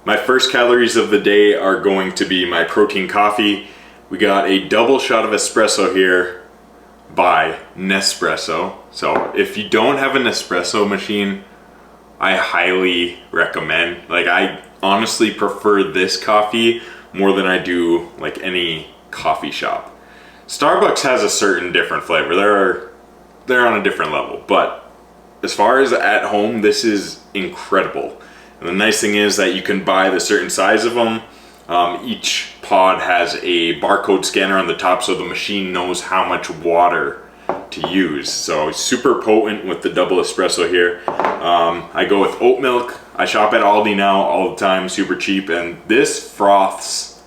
My first calories of the day are going to be my protein coffee. We got a double shot of espresso here by Nespresso. So if you don't have a Nespresso machine, I highly recommend. Like, I honestly prefer this coffee more than I do like any coffee shop. Starbucks has a certain different flavor. They're on a different level, but as far as at home, this is incredible. And the nice thing is that you can buy the certain size of them. Each pod has a barcode scanner on the top, so the machine knows how much water to use. So super potent with the double espresso here. I go with oat milk. I shop at Aldi now all the time, super cheap, and this froths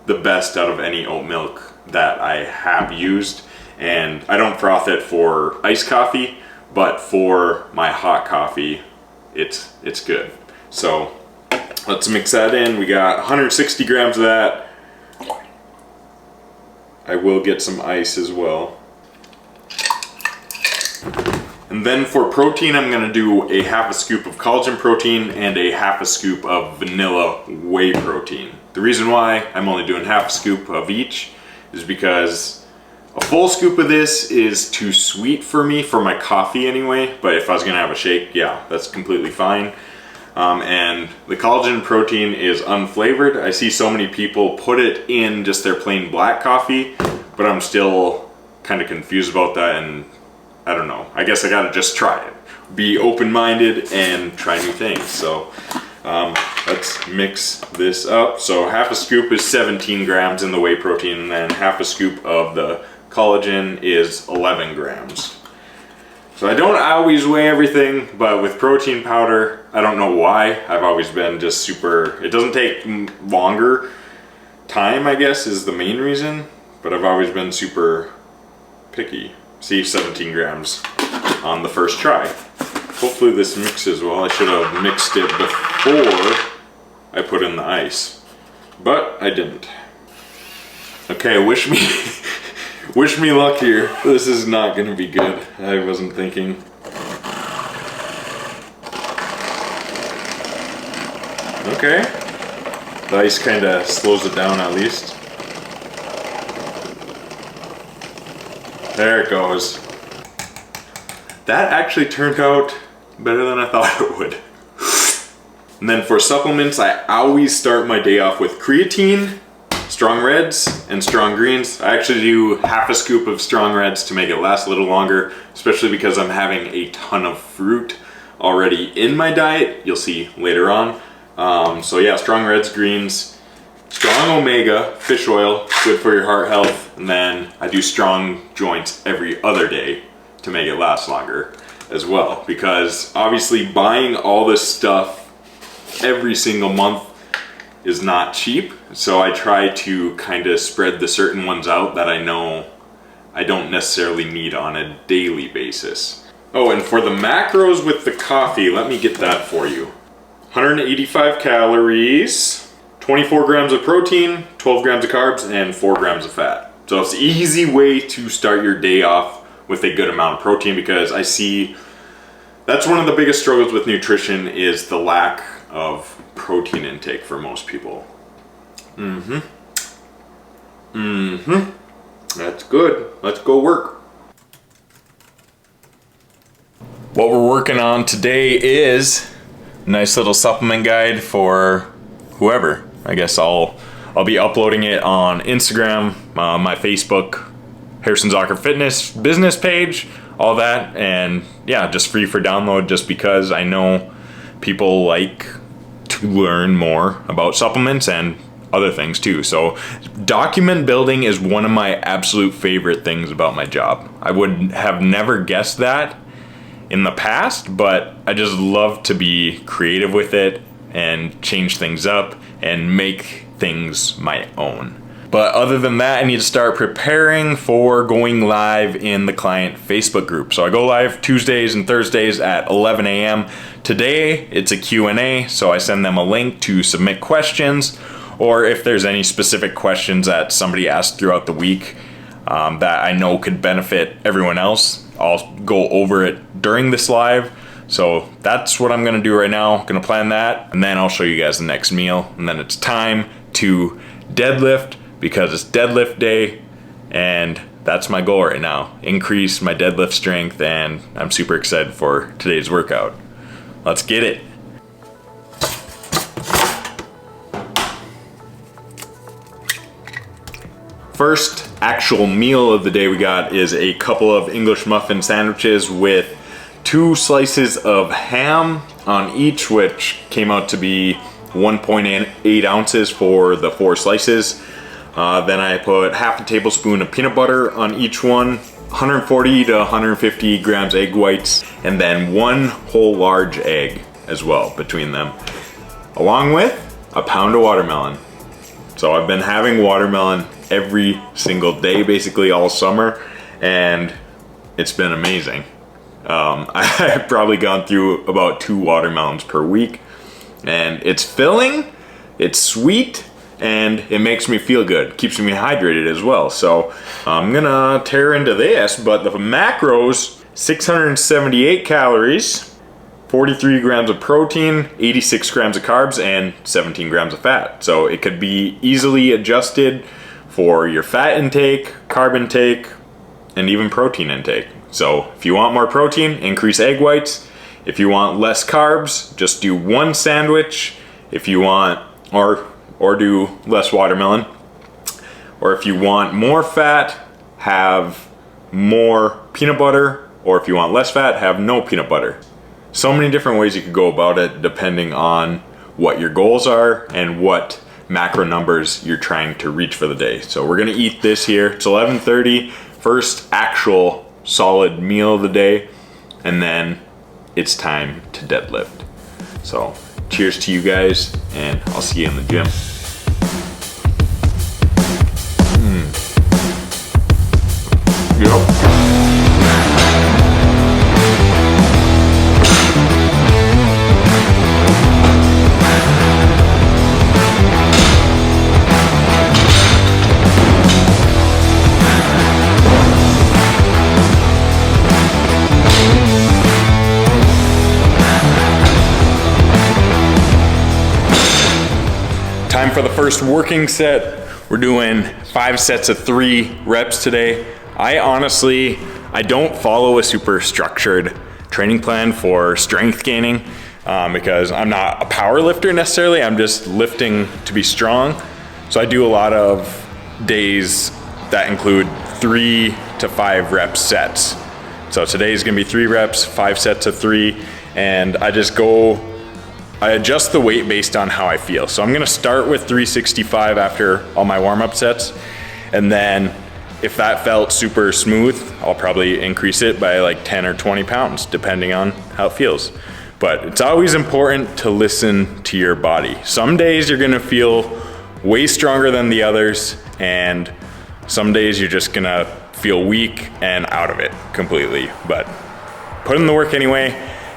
the best out of any oat milk that I have used. And I don't froth it for iced coffee, but for my hot coffee, it's good. So let's mix that in. We got 160 grams of that. I will get some ice as well. And then for protein, I'm gonna do a half a scoop of collagen protein and a half a scoop of vanilla whey protein. The reason why I'm only doing half a scoop of each is because a full scoop of this is too sweet for me, for my coffee anyway, but if I was gonna have a shake, yeah, that's completely fine. And the collagen protein is unflavored. I see so many people put it in just their plain black coffee, but I'm still kind of confused about that, and I don't know. I guess I gotta just try it. Be open-minded and try new things. So let's mix this up. So half a scoop is 17 grams in the whey protein, and then half a scoop of the collagen is 11 grams. So I don't always weigh everything, but with protein powder, I don't know why. I've always been just super, it doesn't take longer time, I guess, is the main reason, but I've always been super picky. See, 17 grams on the first try. Hopefully this mixes well. I should have mixed it before I put in the ice, but I didn't. Okay, wish me luck here. This is not gonna be good. I wasn't thinking. Okay. The ice kinda slows it down at least. There it goes. That actually turned out better than I thought it would. And then for supplements, I always start my day off with creatine, strong reds, and strong greens. I actually do half a scoop of strong reds to make it last a little longer, especially because I'm having a ton of fruit already in my diet. You'll see later on. So yeah, strong reds, greens, strong omega, fish oil, good for your heart health. And then I do strong joints every other day to make it last longer as well. Because obviously buying all this stuff every single month is not cheap. So I try to kind of spread the certain ones out that I know I don't necessarily need on a daily basis. Oh, and for the macros with the coffee, let me get that for you. 185 calories, 24 grams of protein, 12 grams of carbs, and 4 grams of fat. So it's an easy way to start your day off with a good amount of protein, because I see that's one of the biggest struggles with nutrition is the lack of protein intake for most people. That's good. Let's go work. What we're working on today is a nice little supplement guide for whoever. I guess I'll be uploading it on Instagram, my Facebook, Harrison Zocker Fitness business page, all that, and yeah, just free for download, just because I know people like to learn more about supplements and other things too. So document building is one of my absolute favorite things about my job. I would have never guessed that in the past, but I just love to be creative with it and change things up and make things my own. But other than that, I need to start preparing for going live in the client Facebook group. So I go live Tuesdays and Thursdays at 11 a.m. Today, it's a Q&A, so I send them a link to submit questions, or if there's any specific questions that somebody asked throughout the week that I know could benefit everyone else, I'll go over it during this live. So that's what I'm gonna do right now. I'm gonna plan that, and then I'll show you guys the next meal. And then it's time to deadlift, because it's deadlift day, and that's my goal right now. Increase my deadlift strength, and I'm super excited for today's workout. Let's get it. First actual meal of the day we got is a couple of English muffin sandwiches with 2 slices of ham on each, which came out to be 1.8 ounces for the 4 slices. Then I put half a tablespoon of peanut butter on each one, 140 to 150 grams egg whites, and then 1 whole large egg as well between them, along with a pound of watermelon. So I've been having watermelon every single day, basically all summer, and it's been amazing. I've probably gone through about 2 watermelons per week, and it's filling, it's sweet, and it makes me feel good. Keeps me hydrated as well. So I'm gonna tear into this, but the macros, 678 calories, 43 grams of protein, 86 grams of carbs, and 17 grams of fat. So it could be easily adjusted for your fat intake, carb intake, and even protein intake. So if you want more protein, increase egg whites. If you want less carbs, just do 1 sandwich. If you want, or do less watermelon. Or if you want more fat, have more peanut butter. Or if you want less fat, have no peanut butter. So many different ways you could go about it depending on what your goals are and what macro numbers you're trying to reach for the day. So we're gonna eat this here. It's 11:30, first actual solid meal of the day, and then it's time to deadlift. So cheers to you guys, and I'll see you in the gym. Yep. Time for the first working set. We're doing 5 sets of 3 reps today. I don't follow a super structured training plan for strength gaining because I'm not a power lifter necessarily. I'm just lifting to be strong. So I do a lot of days that include 3 to 5 rep sets. So today's gonna be 3 reps, 5 sets of 3, and I adjust the weight based on how I feel. So I'm gonna start with 365 after all my warm-up sets, and then if that felt super smooth, I'll probably increase it by like 10 or 20 pounds, depending on how it feels. But it's always important to listen to your body. Some days you're gonna feel way stronger than the others, and some days you're just gonna feel weak and out of it completely. But put in the work anyway,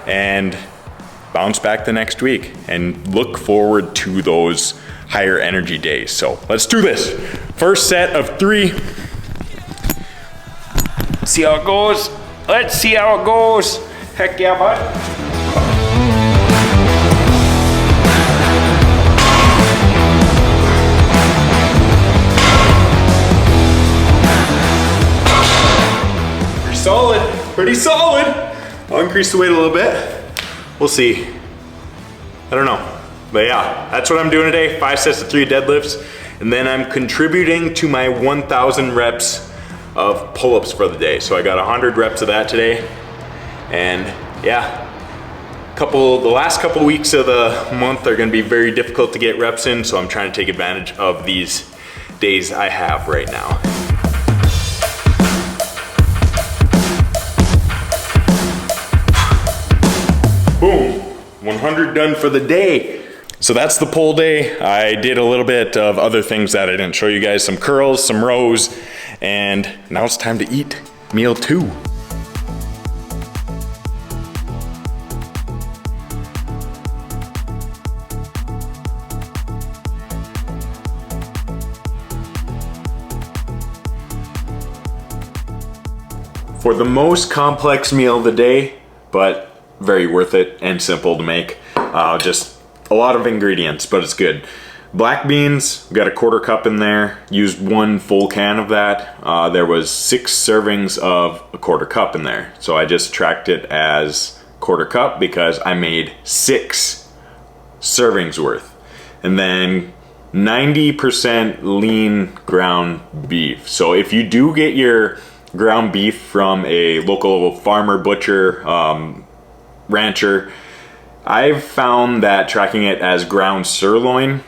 and bounce back the next week, and look forward to those higher energy days. So let's do this. First set of 3. See how it goes. Let's see how it goes. Heck yeah, bud. Pretty solid, pretty solid. I'll increase the weight a little bit. We'll see. I don't know. But yeah, that's what I'm doing today. 5 sets of 3 deadlifts. And then I'm contributing to my 1,000 reps of pull-ups for the day. So I got 100 reps of that today. And yeah, the last couple weeks of the month are gonna be very difficult to get reps in. So I'm trying to take advantage of these days I have right now. Boom, 100 done for the day. So that's the pull day. I did a little bit of other things that I didn't show you guys, some curls, some rows, and now it's time to eat meal 2. For the most complex meal of the day, but very worth it and simple to make. Just a lot of ingredients, but it's good. Black beans, got a 1/4 cup in there. Used 1 full can of that. There was 6 servings of a 1/4 cup in there. So I just tracked it as 1/4 cup because I made 6 servings worth. And then 90% lean ground beef. So if you do get your ground beef from a local farmer, butcher, rancher, I've found that tracking it as ground sirloin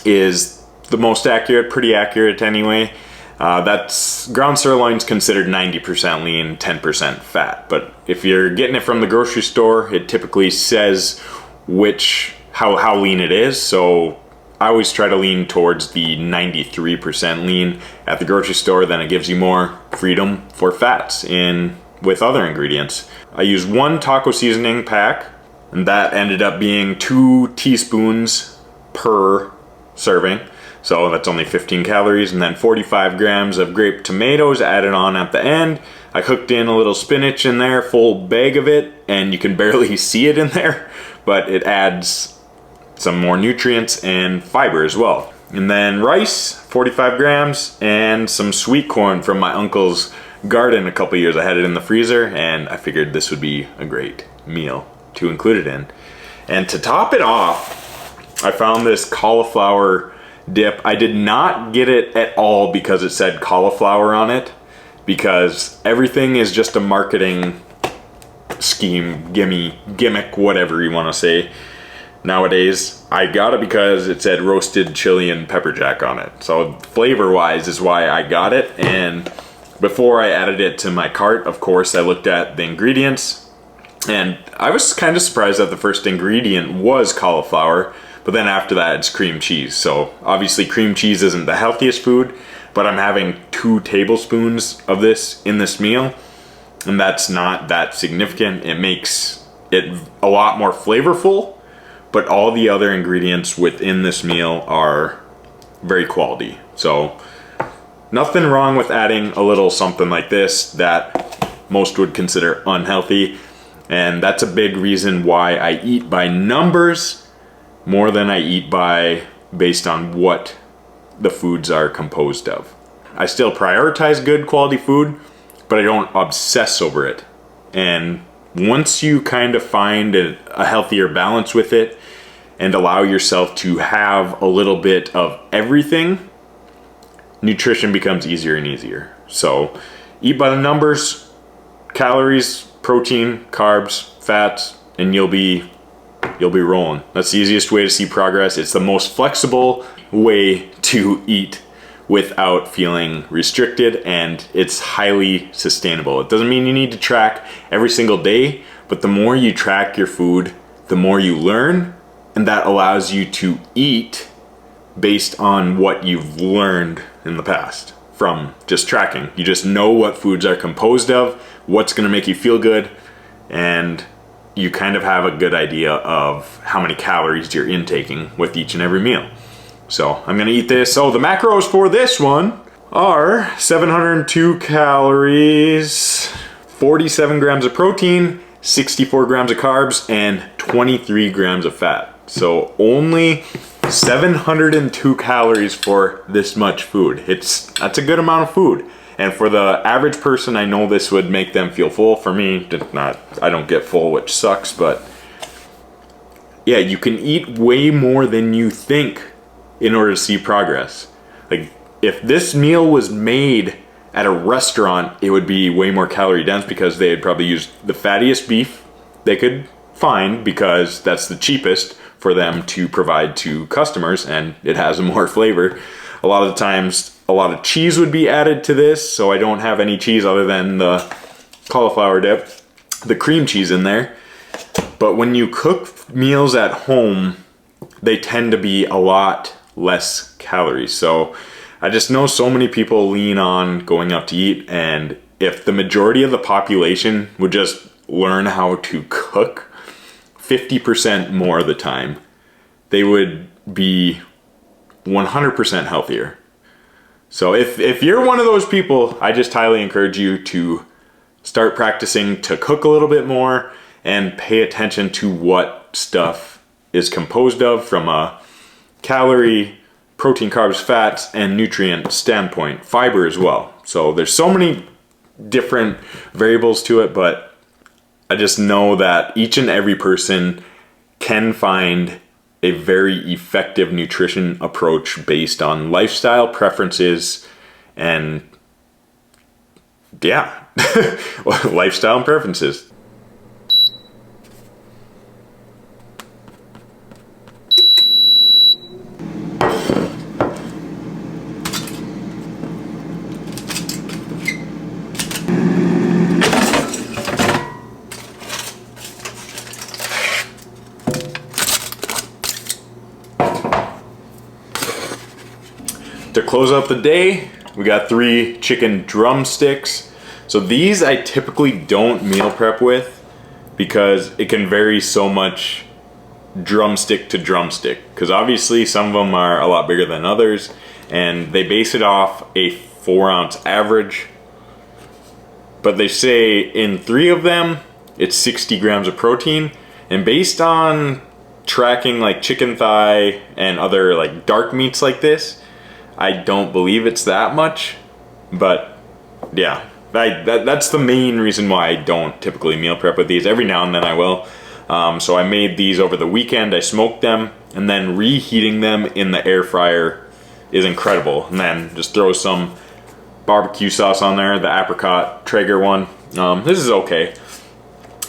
is the most accurate, pretty accurate anyway. That's ground sirloin's considered 90% lean, 10% fat. But if you're getting it from the grocery store, it typically says how lean it is. So I always try to lean towards the 93% lean at the grocery store. Then it gives you more freedom for fats with other ingredients. I use 1 taco seasoning pack, and that ended up being 2 teaspoons per serving. So that's only 15 calories, and then 45 grams of grape tomatoes added on at the end. I cooked in a little spinach in there, full bag of it, and you can barely see it in there, but it adds some more nutrients and fiber as well. And then rice, 45 grams, and some sweet corn from my uncle's garden a couple years. I had it in the freezer, and I figured this would be a great meal to include it in. And to top it off, I found this cauliflower dip. I did not get it at all because it said cauliflower on it, because everything is just a marketing scheme, gimmick, whatever you want to say. Nowadays, I got it because it said roasted chili and pepper jack on it. So flavor wise is why I got it. And before I added it to my cart, of course, I looked at the ingredients, and I was kind of surprised that the first ingredient was cauliflower, but then after that it's cream cheese. So obviously cream cheese isn't the healthiest food, but I'm having 2 tablespoons of this in this meal, and that's not that significant. It makes it a lot more flavorful, but all the other ingredients within this meal are very quality. So nothing wrong with adding a little something like this that most would consider unhealthy. And that's a big reason why I eat by numbers more than I eat based on what the foods are composed of. I still prioritize good quality food, but I don't obsess over it. And once you kind of find a healthier balance with it and allow yourself to have a little bit of everything, nutrition becomes easier and easier. So eat by the numbers, calories, protein, carbs, fats, and you'll be rolling. That's the easiest way to see progress. It's the most flexible way to eat without feeling restricted, and it's highly sustainable. It doesn't mean you need to track every single day, but the more you track your food, the more you learn, and that allows you to eat based on what you've learned in the past from just tracking. You just know what foods are composed of, what's gonna make you feel good, and you kind of have a good idea of how many calories you're intaking with each and every meal. So I'm gonna eat this. So the macros for this one are 702 calories, 47 grams of protein, 64 grams of carbs, and 23 grams of fat. So only 702 calories for this much food. That's a good amount of food. And for the average person, I know this would make them feel full. For me, I don't get full, which sucks, but yeah, you can eat way more than you think in order to see progress. Like, if this meal was made at a restaurant, it would be way more calorie dense because they had probably used the fattiest beef they could find because that's the cheapest for them to provide to customers, and it has a more flavor. A lot of the times, a lot of cheese would be added to this, so I don't have any cheese other than the cauliflower dip, the cream cheese in there. But when you cook meals at home, they tend to be a lot less calories. So I just know so many people lean on going out to eat, and if the majority of the population would just learn how to cook 50% more of the time, they would be 100% healthier. So if you're one of those people, I just highly encourage you to start practicing to cook a little bit more and pay attention to what stuff is composed of from a calorie, protein, carbs, fats, and nutrient standpoint. Fiber as well. So there's so many different variables to it, but I just know that each and every person can find a very effective nutrition approach based on lifestyle preferences and yeah, lifestyle and preferences. To close out the day, we got 3 chicken drumsticks. So these I typically don't meal prep with because it can vary so much drumstick to drumstick. Because obviously some of them are a lot bigger than others, and they base it off a 4-ounce average. But they say in 3 of them, it's 60 grams of protein. And based on tracking like chicken thigh and other like dark meats like this, I don't believe it's that much, but yeah, that's the main reason why I don't typically meal prep with these. Every now and then I will. So I made these over the weekend. I smoked them, and then reheating them in the air fryer is incredible. And then just throw some barbecue sauce on there, the apricot Traeger one. This is okay,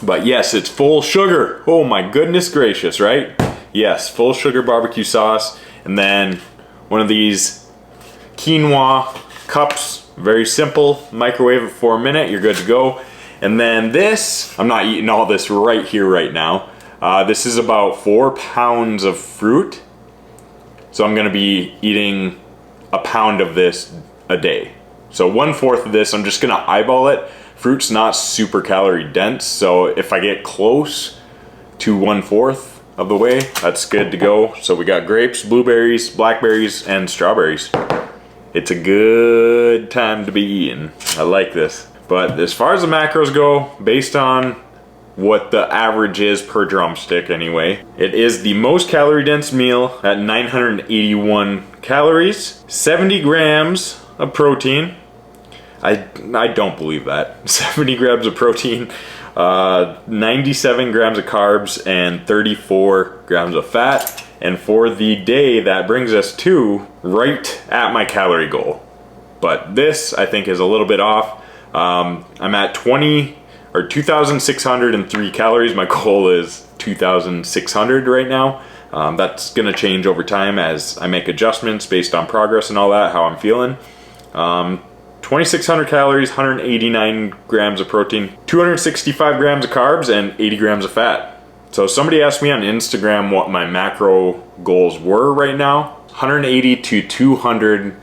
but yes, it's full sugar. Oh my goodness gracious, right? Yes, full sugar barbecue sauce, and then one of these quinoa cups, very simple, microwave it for a minute, you're good to go. And then this, I'm not eating all this right here right now. This is about 4 pounds of fruit. So I'm gonna be eating a pound of this a day. So 1/4 of this, I'm just gonna eyeball it. Fruit's not super calorie dense, so if I get close to 1/4 of the way, that's good to go. So we got grapes, blueberries, blackberries, and strawberries. It's a good time to be eating. I like this. But as far as the macros go, based on what the average is per drumstick anyway, it is the most calorie dense meal at 981 calories, 70 grams of protein. I don't believe that. 70 grams of protein, 97 grams of carbs, and 34 grams of fat. And for the day, that brings us to right at my calorie goal. But this, I think, is a little bit off. I'm at 2,603 calories. My goal is 2,600 right now. That's gonna change over time as I make adjustments based on progress and all that, how I'm feeling. 2,600 calories, 189 grams of protein, 265 grams of carbs, and 80 grams of fat. So somebody asked me on Instagram what my macro goals were right now. 180 to 200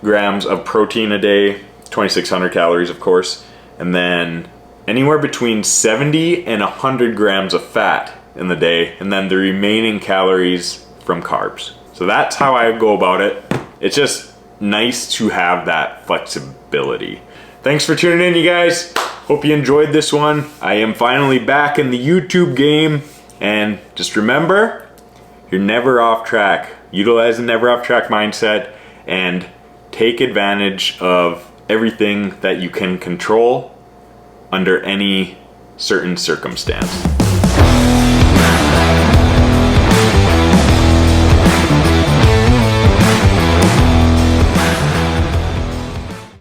grams of protein a day, 2,600 calories of course, and then anywhere between 70 and 100 grams of fat in the day, and then the remaining calories from carbs. So that's how I go about it. It's just nice to have that flexibility. Thanks for tuning in, you guys. Hope you enjoyed this one. I am finally back in the YouTube game, and just remember, you're never off track. Utilize the never off track mindset and take advantage of everything that you can control under any certain circumstance.